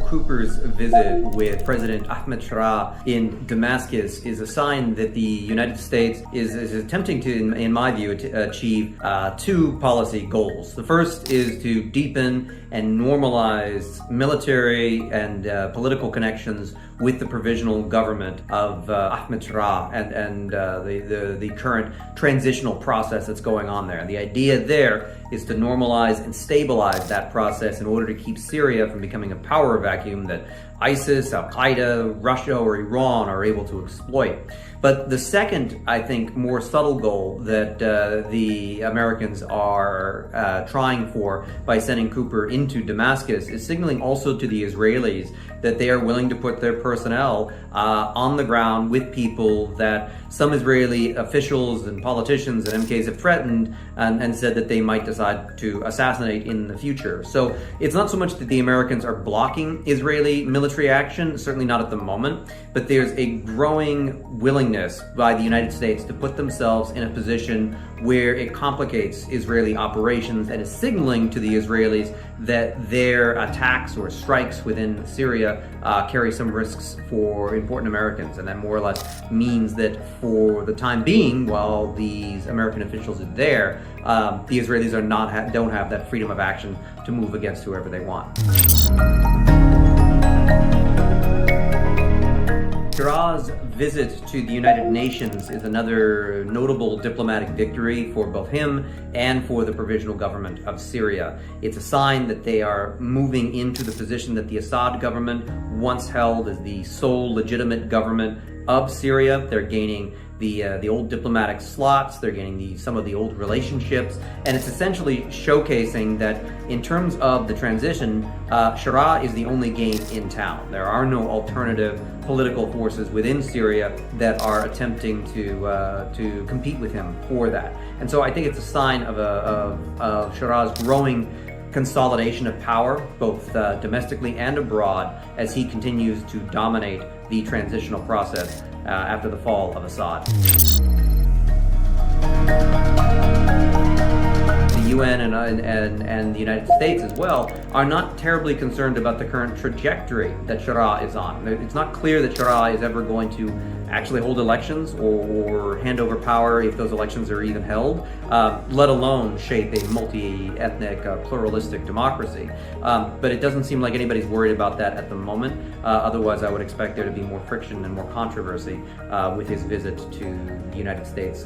Cooper's visit with President Ahmed Shara in Damascus is a sign that the United States is attempting to, in my view, to achieve two policy goals. The first is to deepen and normalize military and political connections with the provisional government of Ahmed Shara and the current transitional process that's going on there. The idea there is to normalize and stabilize that process in order to keep Syria from becoming a power vacuum that ISIS, Al-Qaeda, Russia, or Iran are able to exploit. But the second, I think, more subtle goal that the Americans are trying for by sending Cooper into Damascus is signaling also to the Israelis that they are willing to put their personnel on the ground with people that some Israeli officials and politicians and MKs have threatened and said that they might decide to assassinate in the future. So it's not so much that the Americans are blocking Israeli military action, certainly not at the moment, but there's a growing willingness by the United States to put themselves in a position where it complicates Israeli operations and is signaling to the Israelis that their attacks or strikes within Syria carry some risks for important Americans, and that more or less means that for the time being, while these American officials are there, the Israelis are don't have that freedom of action to move against whoever they want. Shara's visit to the United Nations is another notable diplomatic victory for both him and for the provisional government of Syria. It's a sign that they are moving into the position that the Assad government once held as the sole legitimate government of Syria. They're gaining the old diplomatic slots, they're gaining some of the old relationships, and it's essentially showcasing that in terms of the transition, Shara is the only game in town. There are no alternative political forces within Syria that are attempting to compete with him for that. And so I think it's a sign of Shara's growing consolidation of power, both domestically and abroad, as he continues to dominate the transitional process after the fall of Assad. The UN and the United States as well are not terribly concerned about the current trajectory that Shara is on. It's not clear that Shara is ever going to actually hold elections or hand over power if those elections are even held, let alone shape a multi-ethnic, pluralistic democracy. But it doesn't seem like anybody's worried about that at the moment. Otherwise, I would expect there to be more friction and more controversy with his visit to the United States